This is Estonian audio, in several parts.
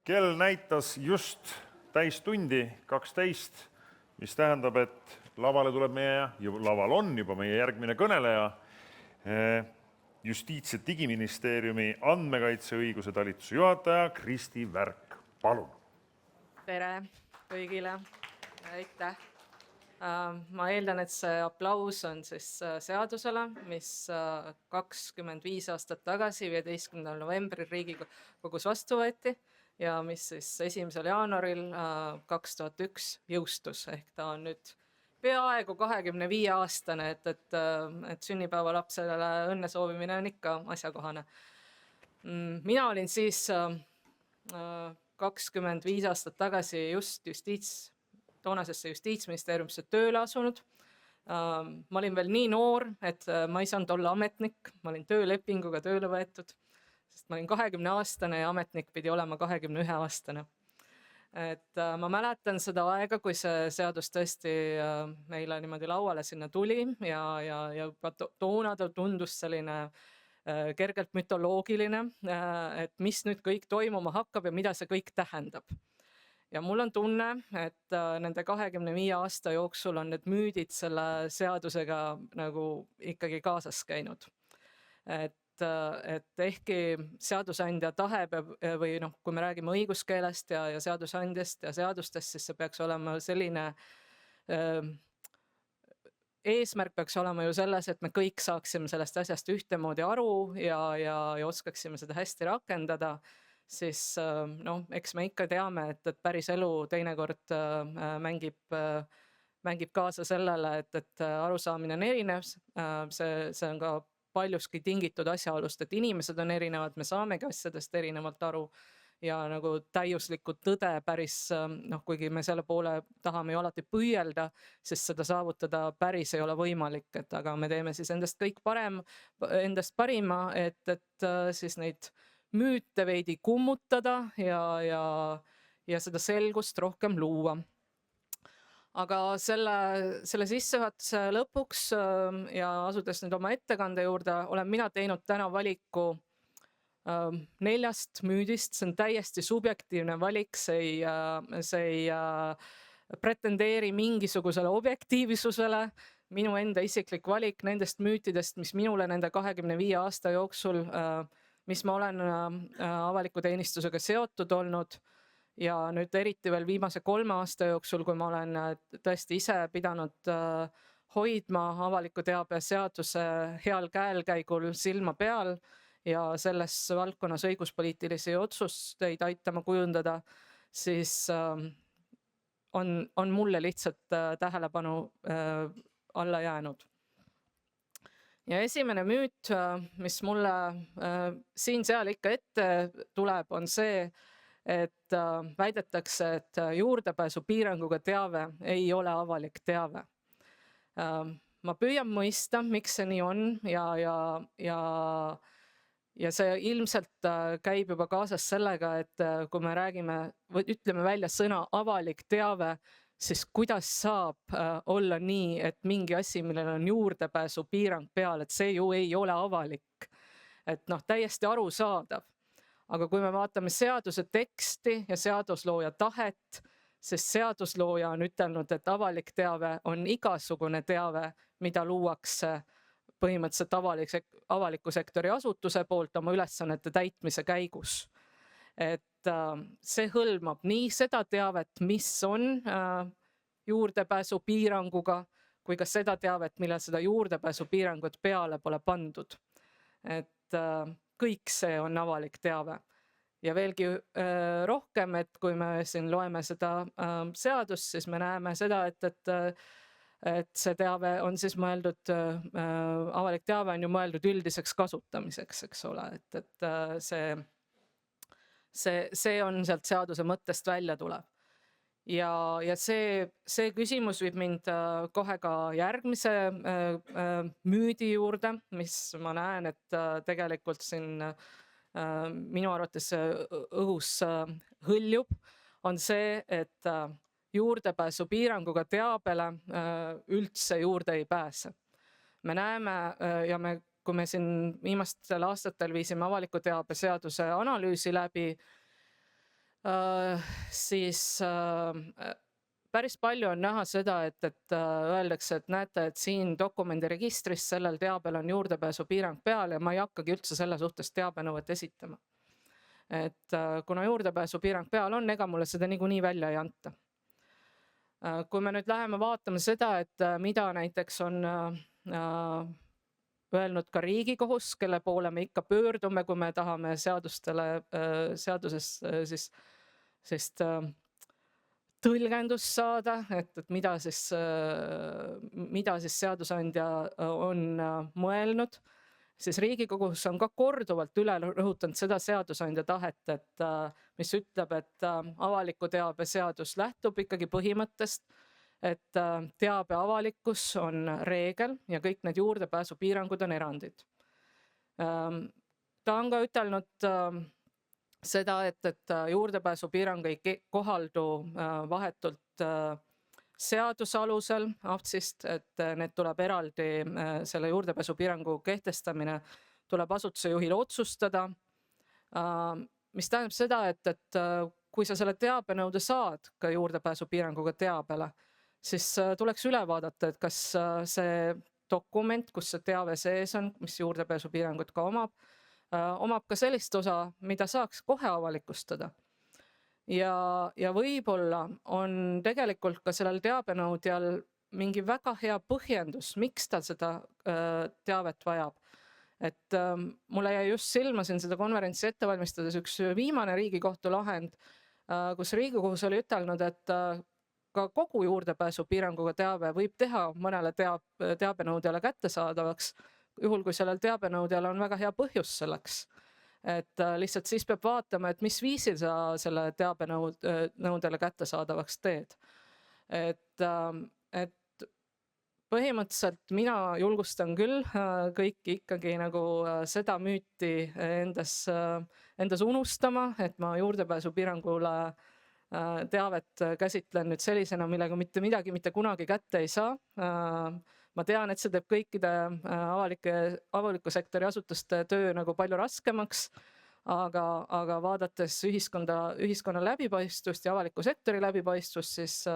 Kell näitas just täistundi 12, mis tähendab, et lavale tuleb laval on juba meie järgmine kõneleja, Justiits- ja Digiministeeriumi andmekaitseõiguse talituse juhataja Kristi Värk. Palun! Tere kõigile! Aitäh! Ma eeldan, et see aplaus on siis seadusele, mis 25 aastat tagasi, 15. novembril Riigikogus vastu võeti ja mis siis 1. jaanuaril 2001 jõustus. Ehk ta on nüüd peaaegu 25-aastane, et sünnipäevalapsele õnne soovimine on ikka asjakohane. Mina olin siis 25 aastat tagasi just toonasesse Justiitsministeeriumisse tööle asunud. Ma olin veel nii noor, et ma ei saanud olla ametnik, ma olin töölepinguga tööle võetud, sest ma olin 20-aastane ja ametnik pidi olema 21-aastane. Ma mäletan seda aega, kui see seadus tõesti meile niimoodi lauale sinna tuli ja toona ta tundus selline kergelt mütoloogiline, et mis nüüd kõik toimuma hakkab ja mida see kõik tähendab. Ja mul on tunne, et nende 25 aasta jooksul on need müüdid selle seadusega nagu ikkagi kaasas käinud. Et ehkki seadusandja tahe või kui me räägime õiguskeelest ja seadusandjast ja seadustest, siis see peaks olema selline eesmärk peaks olema ju selles, et me kõik saaksime sellest asjast ühtemoodi aru ja oskaksime seda hästi rakendada, siis eks me ikka teame, et päris elu teinekord mängib kaasa sellele, et arusaamine on erinev. See on ka paljuski tingitud asjaolust, et inimesed on erinevad, me saamegi asjadest erinevalt aru ja nagu täiuslikku tõde päris, kuigi me selle poole tahame ju alati püüelda, sest seda saavutada päris ei ole võimalik, aga me teeme siis endast parima, et siis neid müüte veidi kummutada ja seda selgust rohkem luua. Aga selle sissejuhatuse lõpuks ja asudes nüüd oma ettekande juurde, olen mina teinud täna valiku 4 müüdist. See on täiesti subjektiivne valik, see ei pretendeeri mingisugusele objektiivsusele. Minu enda isiklik valik nendest müütidest, mis minule nende 25 aasta jooksul, mis ma olen avaliku teenistusega seotud olnud ja nüüd eriti veel viimase 3 aasta jooksul, kui ma olen tõesti ise pidanud hoidma avaliku teabe seaduse heal käelkäigul silma peal ja selles valdkonnas õiguspoliitilisi otsusteid aitama kujundada, siis on mulle lihtsalt tähelepanu alla jäänud. Ja esimene müüt, mis mulle siin-seal ikka ette tuleb, on see, et väidetakse, et juurdepääsu piiranguga teave ei ole avalik teave. Ma püüan mõista, miks see nii on ja see ilmselt käib juba kaasas sellega, et kui me ütleme välja sõna avalik teave, siis kuidas saab olla nii, et mingi asi, millel on juurdepääsu piirang peal, et see ju ei ole avalik. Et täiesti arusaadav. Aga kui me vaatame seaduse teksti ja seaduslooja tahet, siis seaduslooja on ütelnud, et avalik teave on igasugune teave, mida luuakse põhimõtteliselt avaliku sektori asutuse poolt oma ülesannete täitmise käigus. Et see hõlmab nii seda teavet, mis on juurdepääsu piiranguga, kui ka seda teavet, millel seda juurdepääsu piirangut peale pole pandud. Et kõik see on avalik teave. Ja veelgi rohkem, et kui me siin loeme seda seadust, siis me näeme seda, et see teave on siis mõeldud, avalik teave on ju mõeldud üldiseks kasutamiseks, eks ole, et see on sealt seaduse mõttest välja tuleb. Ja see küsimus viib mind kohe ka järgmise müüdi juurde, mis ma näen, et tegelikult siin minu arvates õhus hõljub, on see, et juurdepääsu piiranguga teabele üldse juurde ei pääse. Me näeme ja kui me siin viimastel aastatel viisime avaliku teabe seaduse analüüsi läbi, Siis päris palju on näha seda, et öeldakse, et näete, et siin dokumendiregistris sellel teabel on juurdepääsupiirang peal ja ma ei hakkagi üldse selle suhtes teabenõuet esitama. Et kuna juurdepääsupiirang peal on, ega mulle seda niikuinii välja ei anta. Kui me nüüd läheme vaatama seda, et mida näiteks on öelnud ka Riigikohus, kelle poole me ikka pöördume, kui me tahame seaduses siis tõlgendust saada, et mida siis seadusandja on mõelnud, siis Riigikogus on ka korduvalt üle rõhutanud seda seadusandja tahet, et mis ütleb, et avaliku teabe seadus lähtub ikkagi põhimõttest, et teabe avalikkus on reegel ja kõik need juurdepääsupiirangud on erandid. Ta on ka ütelnud seda, et juurdepääsupiirang ei kohaldu vahetult seaduse alusel AFTSist, et need tuleb eraldi, selle juurdepääsupiirangu kehtestamine tuleb asutuse juhil otsustada, mis tähendab seda, et kui sa selle teabenõude saad ka juurdepääsupiiranguga teabele, siis tuleks üle vaadata, et kas see dokument, kus see teave sees on, mis juurdepääsupiirangut ka omab ka sellist osa, mida saaks kohe avalikustada. Ja võib-olla on tegelikult ka sellel teabenõudjal mingi väga hea põhjendus, miks ta seda teavet vajab. Et mulle jäi just silma siin seda konverentsi ette valmistades üks viimane Riigikohtu lahend, kus Riigikohus oli ütelnud, et ka kogu juurdepääsupiiranguga teave võib teha mõnele teabenõudjale kättesaadavaks, juhul kui sellel teabenõudjal on väga hea põhjus selleks. Et lihtsalt siis peab vaatama, et mis viisil sa selle teabenõudele kättesaadavaks teed. Et põhimõtteliselt mina julgustan küll kõiki ikkagi nagu seda müüti endas unustama, et ma juurdepääsupiirangule teavet käsitlen nüüd sellisena, millega mitte midagi mitte kunagi kätte ei saa. Ma tean, et see teeb kõikide avaliku sektori asutuste töö nagu palju raskemaks, aga vaadates ühiskonna läbipaistvust ja avaliku sektori läbipaistvust, siis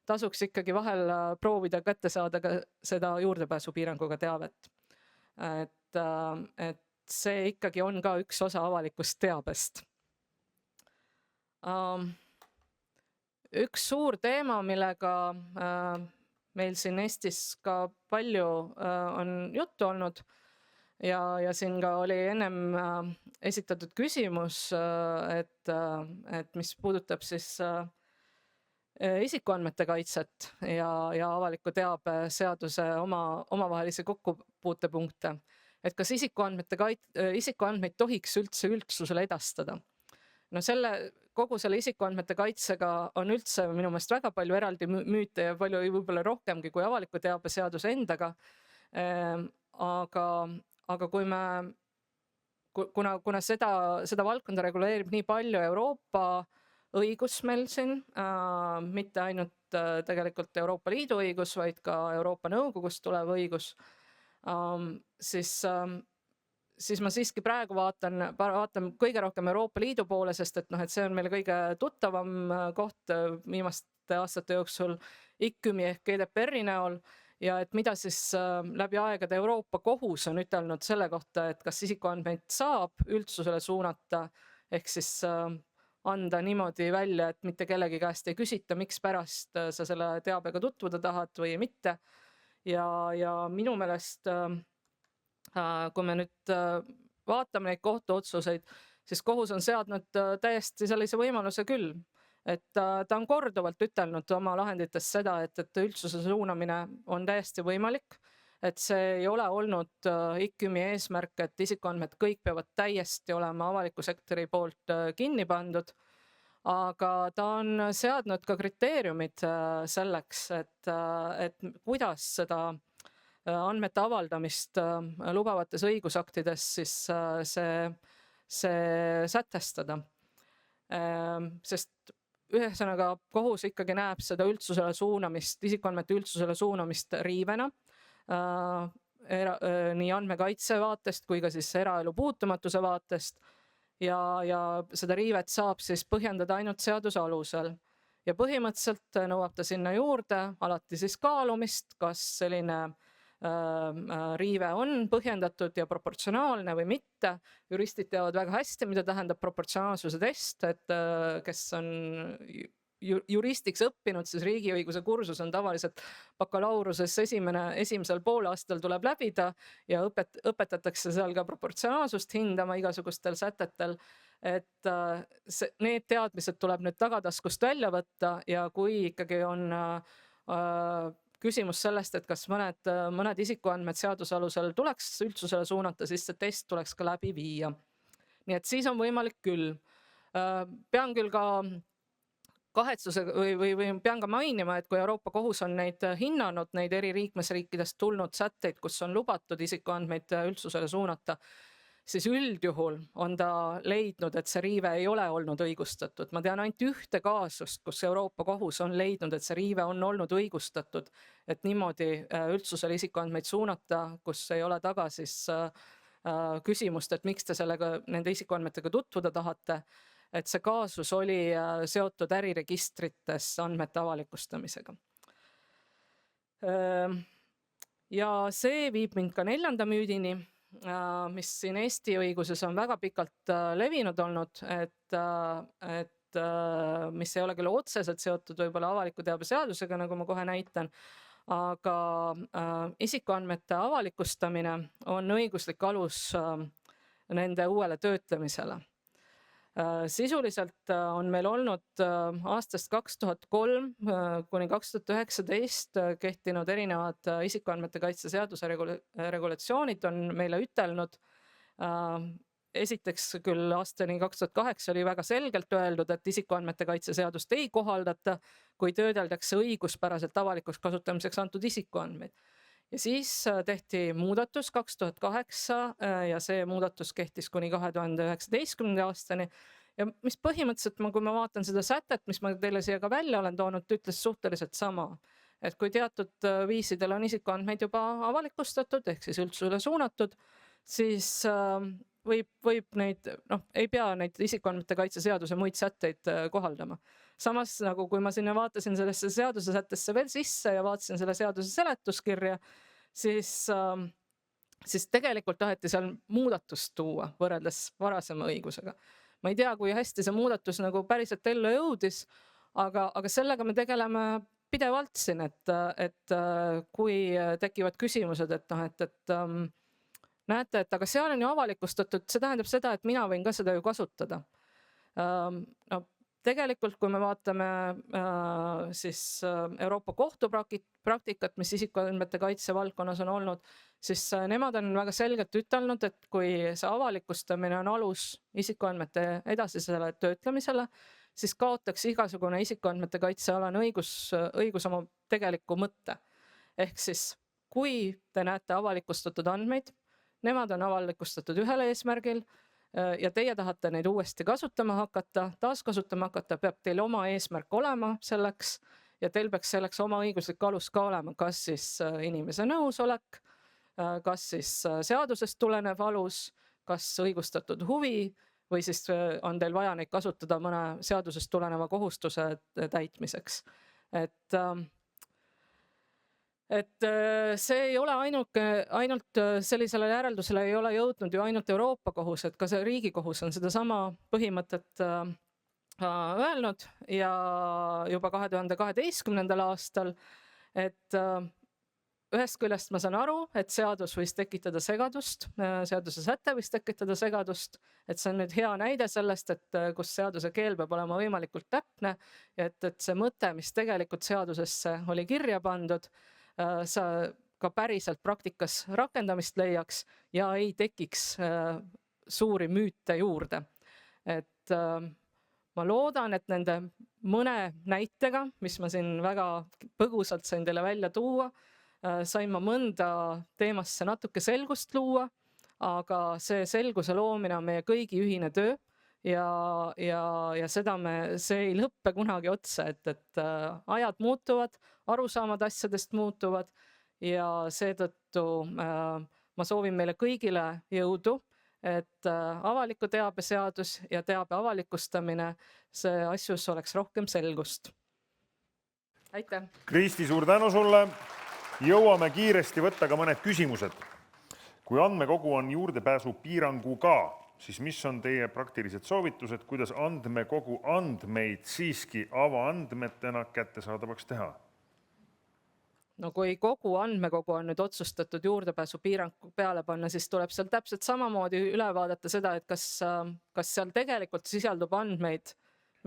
tasuks ikkagi vahel proovida kätte saada ka seda juurdepääsupiiranguga teavet. Et see ikkagi on ka üks osa avalikust teabest. Üks suur teema, millega meil siin Eestis ka palju on juttu olnud ja siin ka oli ennem esitatud küsimus, et mis puudutab siis isikuandmete kaitset ja avaliku teabe seaduse omavahelisi kokkupuutepunkte, et kas isikuandmeid tohiks üldse üldsusele edastada. No kogu selle isikuandmete kaitsega on üldse minu meelest väga palju eraldi müüte ja palju võib-olla rohkemgi kui avaliku teabe seaduse endaga. Aga kuna seda valdkonda reguleerib nii palju Euroopa õigus meil siin, mitte ainult tegelikult Euroopa Liidu õigus, vaid ka Euroopa Nõukogust tulev õigus, siis ma siiski praegu vaatan kõige rohkem Euroopa Liidu poole, sest et see on meil kõige tuttavam koht viimaste aastate jooksul ICÜMi ehk GDPR-i näol ja et mida siis läbi aegade Euroopa Kohus on ütelnud selle kohta, et kas isikuandmeid saab üldsusele suunata ehk siis anda niimoodi välja, et mitte kellegi käest ei küsita, miks pärast sa selle teabega tutvuda tahad või mitte. Ja minu meelest kui me nüüd vaatame neid kohtuotsuseid, siis kohus on seadnud täiesti sellise võimaluse küll, et ta on korduvalt ütelnud oma lahendites seda, et üldsuse suunamine on täiesti võimalik, et see ei ole olnud ICÜMi eesmärk, et isikuandmed kõik peavad täiesti olema avaliku sektori poolt kinni pandud, aga ta on seadnud ka kriteeriumid selleks, et kuidas seda andmete avaldamist lubavates õigusaktides siis see sätestada. Sest ühesõnaga kohus ikkagi näeb seda üldsusele suunamist, isikuandmete üldsusele suunamist riivena, nii andmekaitse vaatest kui ka siis eraelu puutumatuse vaatest ja seda riivet saab siis põhjendada ainult seaduse alusel. Ja põhimõtteliselt nõuab ta sinna juurde alati siis kaalumist, kas selline riive on põhjendatud ja proportsionaalne või mitte. Juristid teavad väga hästi, mida tähendab proportsionaalsuse test, et kes on juristiks õppinud, siis riigiõiguse kursus on tavaliselt bakalauruses esimesel poolaastal tuleb läbida ja õpetatakse seal ka proportsionaalsust hindama igasugustel sätetel. Et need teadmised tuleb nüüd tagataskust välja võtta ja kui ikkagi on küsimus sellest, et kas mõned isikuandmed seaduse alusel tuleks üldsusele suunata, siis see test tuleks ka läbi viia. Nii et siis on võimalik küll. Pean küll ka kahetsusega või pean ka mainima, et kui Euroopa Kohus on neid hinnanud, neid eri liikmesriikidest tulnud sätteid, kus on lubatud isikuandmeid üldsusele suunata, siis üldjuhul on ta leidnud, et see riive ei ole olnud õigustatud. Ma tean ainult ühte kaasust, kus Euroopa Kohus on leidnud, et see riive on olnud õigustatud, et niimoodi üldsusele isikuandmeid suunata, kus ei ole taga siis küsimust, et miks te nende isikuandmetega tutvuda tahate. Et see kaasus oli seotud äriregistrites andmete avalikustamisega. Ja see viib mind ka 4. müüdini, mis siin Eesti õiguses on väga pikalt levinud olnud, et mis ei ole küll otseselt seotud võib-olla avaliku teabe seadusega, nagu ma kohe näitan, aga isikuandmete avalikustamine on õiguslik alus nende uuele töötlemisele. Sisuliselt on meil olnud aastast 2003 kuni 2019 kehtinud erinevad isikuandmete kaitse seaduse regulatsioonid on meile ütelnud. Esiteks küll aastani 2008 oli väga selgelt öeldud, et isikuandmete kaitse seadust ei kohaldata, kui töödeldakse õiguspäraselt avalikuks kasutamiseks antud isikuandmeid. Ja siis tehti muudatus 2008 ja see muudatus kehtis kuni 2019. aastani. Ja mis põhimõtteliselt, kui ma vaatan seda sätet, mis ma teile siia ka välja olen toonud, ütles suhteliselt sama. Et kui teatud viisidel on isikuandmeid juba avalikustatud, ehk siis üldsusele suunatud, siis võib neid, ei pea neid isikuandmete kaitse seaduse muid sätteid kohaldama. Samas, nagu kui ma sinna vaatasin sellesse seaduse sättesse veel sisse ja vaatasin selle seaduse seletuskirja, siis tegelikult taheti seal muudatust tuua võrreldes varasema õigusega. Ma ei tea, kui hästi see muudatus nagu päriselt ellu jõudis, aga sellega me tegeleme pidevalt siin, et kui tekivad küsimused, et näete, et aga seal on ju avalikustatud, see tähendab seda, et mina võin ka seda ju kasutada. Tegelikult, kui me vaatame siis Euroopa Kohtu praktikat, mis isikuandmete kaitse valdkonnas on olnud, siis nemad on väga selgelt ütelnud, et kui see avalikustamine on alus isikuandmete edasisele töötlemisele, siis kaotaks igasugune isikuandmete kaitsealane õigus oma tegeliku mõtte. Ehk siis, kui te näete avalikustatud andmeid, nemad on avalikustatud ühel eesmärgil, ja teie tahate neid uuesti kasutama hakata, taaskasutama hakata, peab teil oma eesmärk olema selleks ja teil peaks selleks oma õiguslik alus ka olema, kas siis inimese nõusolek, kas siis seadusest tulenev alus, kas õigustatud huvi või siis on teil vaja neid kasutada mõne seadusest tuleneva kohustuse täitmiseks. Et see ei ole ainult sellisele järeldusele ei ole jõudnud ju ainult Euroopa Kohus, et ka see Riigikohus on seda sama põhimõtet öelnud ja juba 2012. aastal, et ühest küljest ma saan aru, et seadus võis tekitada segadust, seaduse säte võis tekitada segadust, et see on nüüd hea näide sellest, et kus seaduse keel peab olema võimalikult täpne, et see mõte, mis tegelikult seadusesse oli kirja pandud, sa ka päriselt praktikas rakendamist leiaks ja ei tekiks suuri müüte juurde. Et ma loodan, et nende mõne näitega, mis ma siin väga põgusalt sain teile välja tuua, sain ma mõnda teemasse natuke selgust luua, aga see selguse loomine on meie kõigi ühine töö ja see ei lõppe kunagi otsa, et ajad muutuvad, arusaamad asjadest muutuvad ja seetõttu ma soovin meile kõigile jõudu, et avaliku teabe seadus ja teabe avalikustamine, see asjus oleks rohkem selgust. Aitäh! Kristi, suur tänu sulle! Jõuame kiiresti võtta ka mõned küsimused. Kui andmekogu on juurdepääsu piiranguga, siis mis on teie praktilised soovitused, kuidas andmekogu andmeid siiski avaandmetena kättesaadavaks teha? No kui kogu andmekogu on nüüd otsustatud juurdepääsu piirangu peale panna, siis tuleb seal täpselt samamoodi üle vaadata seda, et kas seal tegelikult sisaldub andmeid,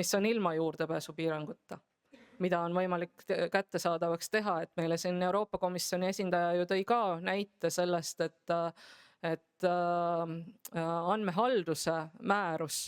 mis on ilma juurdepääsu piiranguta, mida on võimalik kättesaadavaks teha, et meile siin Euroopa Komisjoni esindaja ju tõi ka näite sellest, et andmehalduse määrus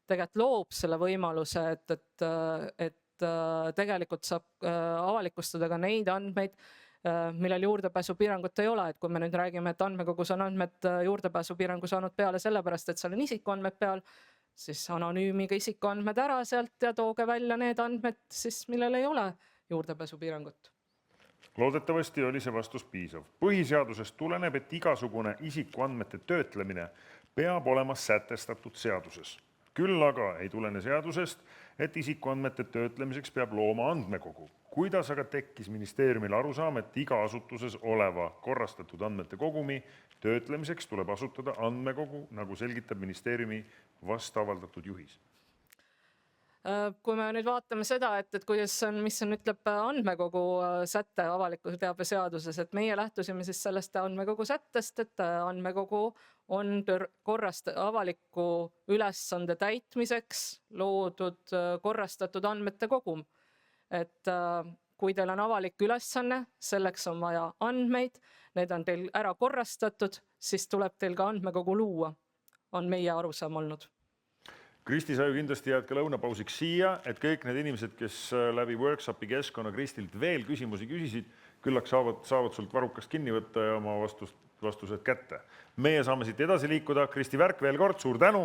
tegelikult loob selle võimaluse, et tegelikult saab avalikustada ka neid andmeid, millel juurdepääsupiirangut ei ole, et kui me nüüd räägime, et andmekogus on andmed juurdepääsupiirangu saanud peale sellepärast, et seal on isikuandmed peal, siis anonüümiga isikuandmed ära sealt ja tooge välja need andmed, siis millel ei ole juurdepääsupiirangut. Loodetavasti oli see vastus piisav. Põhiseadusest tuleneb, et igasugune isikuandmete töötlemine peab olema sätestatud seaduses. Küll aga ei tulene seadusest, et isikuandmete töötlemiseks peab looma andmekogu. Kuidas aga tekkis ministeeriumil arusaam, et iga asutuses oleva korrastatud andmete kogumi töötlemiseks tuleb asutada andmekogu, nagu selgitab ministeeriumi vastavaldatud juhis? Kui me nüüd vaatame seda, et mis on ütleb andmekogu sätte avaliku teabe seaduses, et meie lähtusime siis sellest andmekogu sättest, et andmekogu on avaliku ülesande täitmiseks loodud korrastatud andmete kogum. Et kui teil on avalik ülesanne, selleks on vaja andmeid, need on teil ära korrastatud, siis tuleb teil ka andmekogu luua, on meie arusaam olnud. Kristi, sa ju kindlasti jääd ka lõunapausiks siia, et kõik need inimesed, kes läbi workshopi keskkonna Kristilt veel küsimusi küsisid, küllaks saavad sult varrukast kinni võtta ja oma vastused kätte. Meie saame siit edasi liikuda. Kristi Värk, veel kord suur tänu!